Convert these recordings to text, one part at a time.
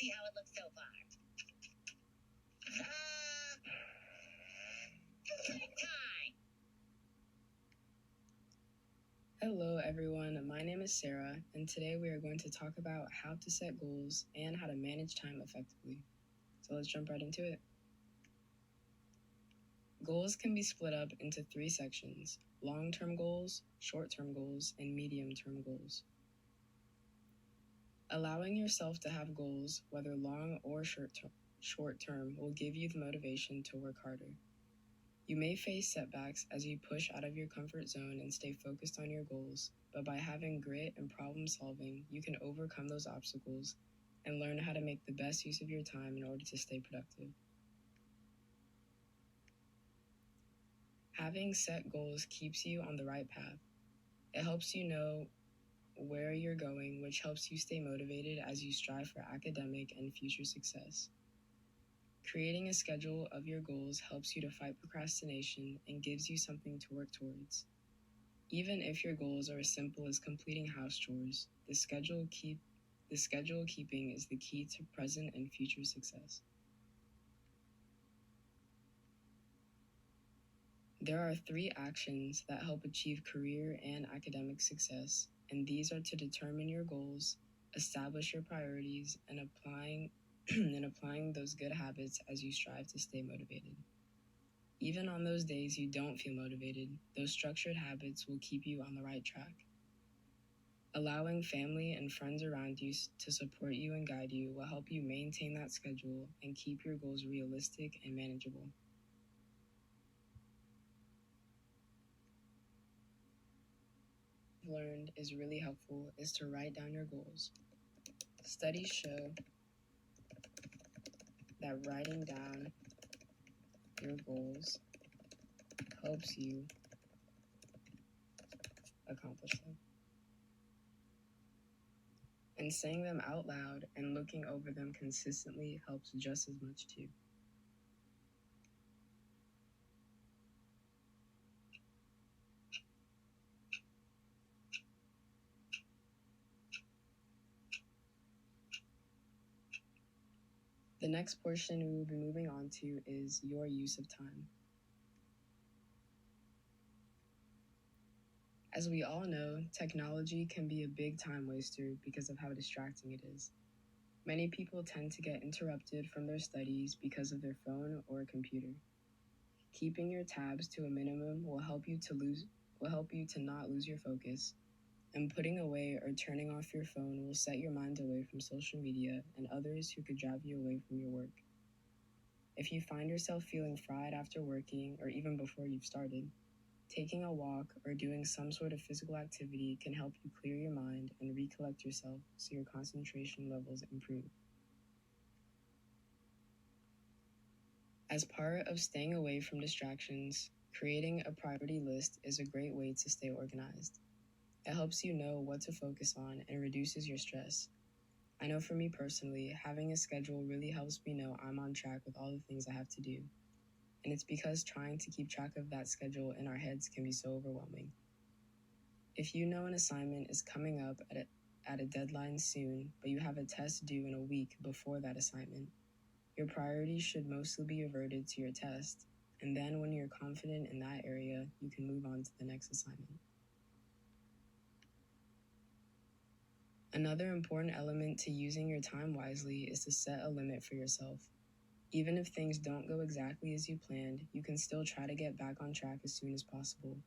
see how it looks so far. Time. Hello everyone, my name is Sarah, and today we are going to talk about how to set goals and how to manage time effectively. So let's jump right into it. Goals can be split up into 3 sections: long-term goals, short-term goals, and medium-term goals. Allowing yourself to have goals, whether long or short-term, will give you the motivation to work harder. You may face setbacks as you push out of your comfort zone and stay focused on your goals, but by having grit and problem solving, you can overcome those obstacles and learn how to make the best use of your time in order to stay productive. Having set goals keeps you on the right path. It helps you know where you're going, which helps you stay motivated as you strive for academic and future success. Creating a schedule of your goals helps you to fight procrastination and gives you something to work towards. Even if your goals are as simple as completing house chores, the schedule keeping is the key to present and future success. There are 3 actions that help achieve career and academic success, and these are to determine your goals, establish your priorities, and applying those good habits as you strive to stay motivated. Even on those days you don't feel motivated, those structured habits will keep you on the right track. Allowing family and friends around you to support you and guide you will help you maintain that schedule and keep your goals realistic and manageable. What I've learned is really helpful is to write down your goals. Studies show that writing down your goals helps you accomplish them. And saying them out loud and looking over them consistently helps just as much too. The next portion we will be moving on to is your use of time. As we all know, technology can be a big time waster because of how distracting it is. Many people tend to get interrupted from their studies because of their phone or computer. Keeping your tabs to a minimum will help you to not lose your focus, and putting away or turning off your phone will set your mind away from social media and others who could drive you away from your work. If you find yourself feeling fried after working or even before you've started, taking a walk or doing some sort of physical activity can help you clear your mind and recollect yourself so your concentration levels improve. As part of staying away from distractions, creating a priority list is a great way to stay organized. It helps you know what to focus on and reduces your stress. I know for me personally, having a schedule really helps me know I'm on track with all the things I have to do. And it's because trying to keep track of that schedule in our heads can be so overwhelming. If you know an assignment is coming up at a deadline soon, but you have a test due in a week before that assignment, your priorities should mostly be averted to your test, and then when you're confident in that area, you can move on to the next assignment. Another important element to using your time wisely is to set a limit for yourself. Even if things don't go exactly as you planned, you can still try to get back on track as soon as possible.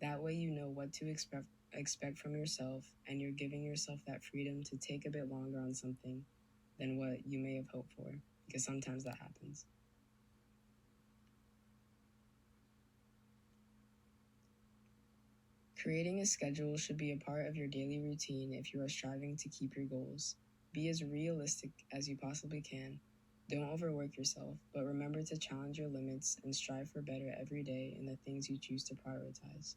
That way you know what to expect from yourself, and you're giving yourself that freedom to take a bit longer on something than what you may have hoped for, because sometimes that happens. Creating a schedule should be a part of your daily routine if you are striving to keep your goals. Be as realistic as you possibly can. Don't overwork yourself, but remember to challenge your limits and strive for better every day in the things you choose to prioritize.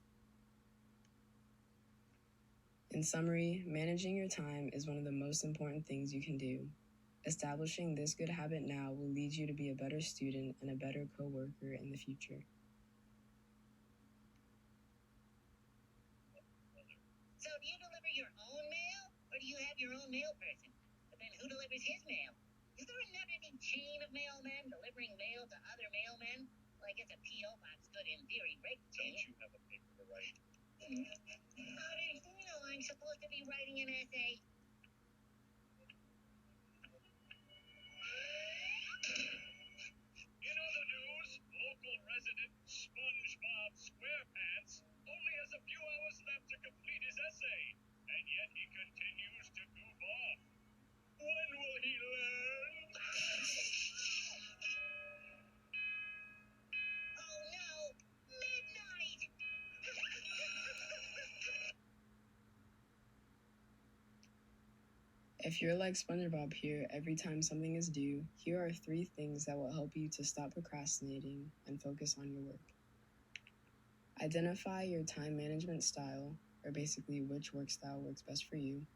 In summary, managing your time is one of the most important things you can do. Establishing this good habit now will lead you to be a better student and a better coworker in the future. So do you deliver your own mail, or do you have your own mail person? But then who delivers his mail? Is there a never-ending chain of mailmen delivering mail to other mailmen? Well, I guess a P.O. box could, in theory, break the chain. Don't you have a paper to write? You know I'm supposed to be writing an essay. In other news, local resident SpongeBob SquarePants only has a few hours left to complete his essay, and yet he continues to goof off. When will he learn? Oh no! Midnight! If you're like SpongeBob here, every time something is due, here are 3 things that will help you to stop procrastinating and focus on your work. Identify your time management style, or basically which work style works best for you.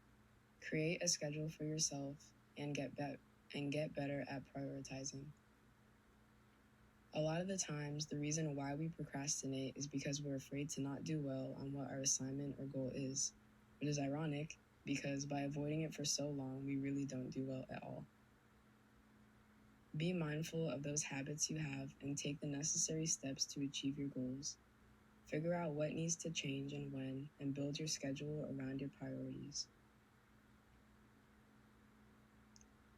Create a schedule for yourself and get better at prioritizing. A lot of the times, the reason why we procrastinate is because we're afraid to not do well on what our assignment or goal is, which is ironic because by avoiding it for so long, we really don't do well at all. Be mindful of those habits you have and take the necessary steps to achieve your goals. Figure out what needs to change and when, and build your schedule around your priorities.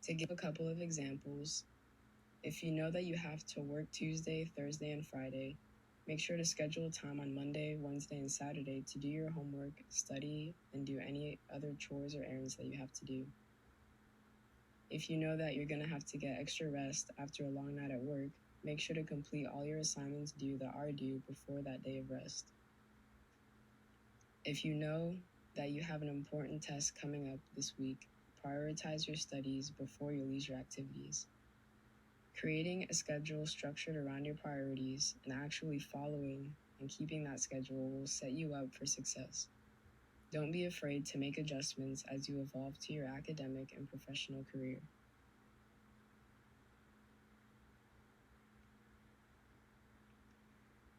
To give a couple of examples, if you know that you have to work Tuesday, Thursday, and Friday, make sure to schedule time on Monday, Wednesday, and Saturday to do your homework, study, and do any other chores or errands that you have to do. If you know that you're going to have to get extra rest after a long night at work, make sure to complete all your assignments that are due before that day of rest. If you know that you have an important test coming up this week, prioritize your studies before your leisure activities. Creating a schedule structured around your priorities and actually following and keeping that schedule will set you up for success. Don't be afraid to make adjustments as you evolve to your academic and professional career.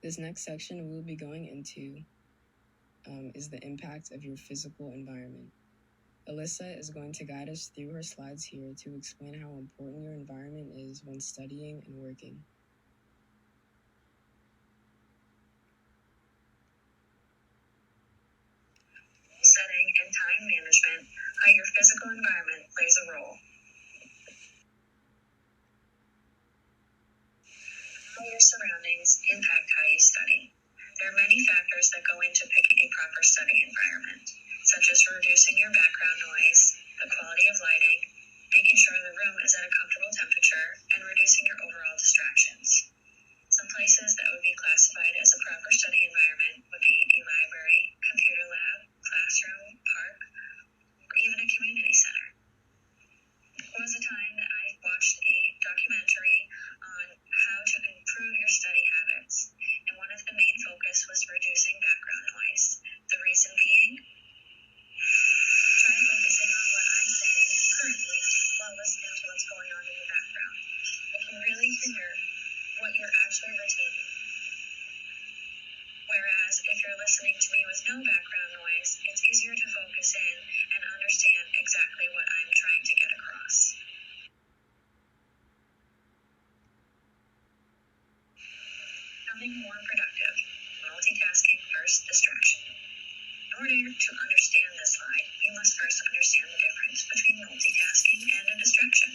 This next section we will be going into is the impact of your physical environment. Alyssa is going to guide us through her slides here to explain how important your environment is when studying and working. Setting and time management, how your physical environment plays a role. How your surroundings impact how you study. There are many factors that go into picking a proper study environment, such as reducing your background noise, the quality of lighting, making sure the room is at a comfortable temperature, and reducing your overall distractions. Some places that would be classified as a proper study environment would be a library, computer lab, classroom, park, or even a community center. There was a time that I watched a documentary on how to improve your study habits, and one of the main focus was reducing background noise. The reason being, try focusing on what I'm saying currently while listening to what's going on in the background. It can really hinder what you're actually retaining. Whereas if you're listening to me with no background noise, it's easier to focus in and understand exactly what I'm trying to get across. Becoming more productive. Multitasking versus distraction. In order to understand this slide, you must first understand the difference between multitasking and a distraction.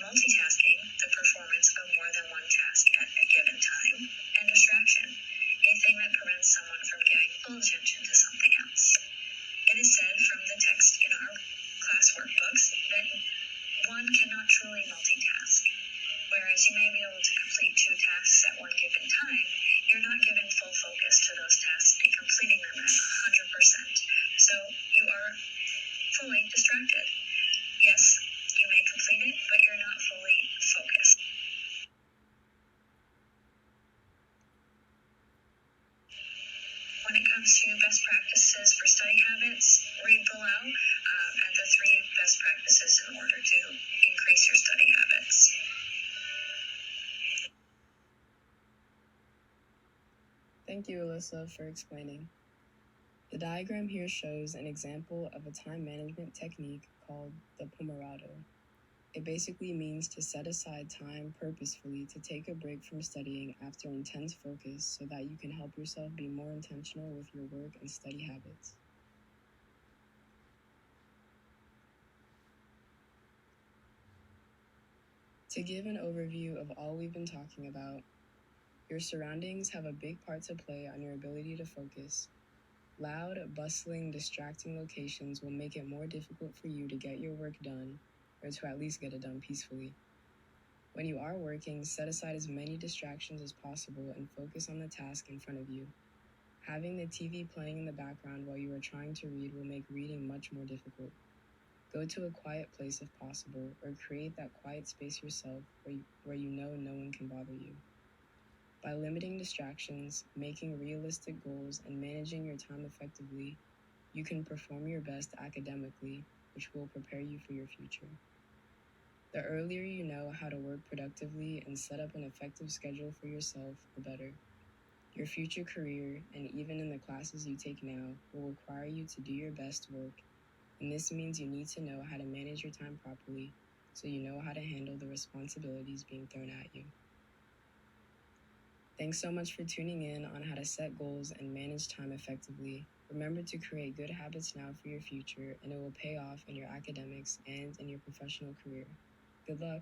Multitasking, the performance of more than one task at a given time, and distraction, a thing that prevents someone from giving full attention to something else. It is said from the text in our class workbooks that one cannot truly multitask. Whereas you may be able to complete 2 tasks at one given time, you're not given full focus to those tasks and completing them at 100%. So you are fully distracted. Yes, you may complete it, but you're not fully focused. When it comes to best practices for study habits, read below at the 3 best practices in order to increase your study habits. Thank you, Alyssa, for explaining. The diagram here shows an example of a time management technique called the Pomodoro. It basically means to set aside time purposefully to take a break from studying after intense focus so that you can help yourself be more intentional with your work and study habits. To give an overview of all we've been talking about, your surroundings have a big part to play on your ability to focus. Loud, bustling, distracting locations will make it more difficult for you to get your work done, or to at least get it done peacefully. When you are working, set aside as many distractions as possible and focus on the task in front of you. Having the TV playing in the background while you are trying to read will make reading much more difficult. Go to a quiet place if possible, or create that quiet space yourself where you know no one can bother you. By limiting distractions, making realistic goals, and managing your time effectively, you can perform your best academically, which will prepare you for your future. The earlier you know how to work productively and set up an effective schedule for yourself, the better. Your future career, and even in the classes you take now, will require you to do your best work, and this means you need to know how to manage your time properly so you know how to handle the responsibilities being thrown at you. Thanks so much for tuning in on how to set goals and manage time effectively. Remember to create good habits now for your future, and it will pay off in your academics and in your professional career. Good luck.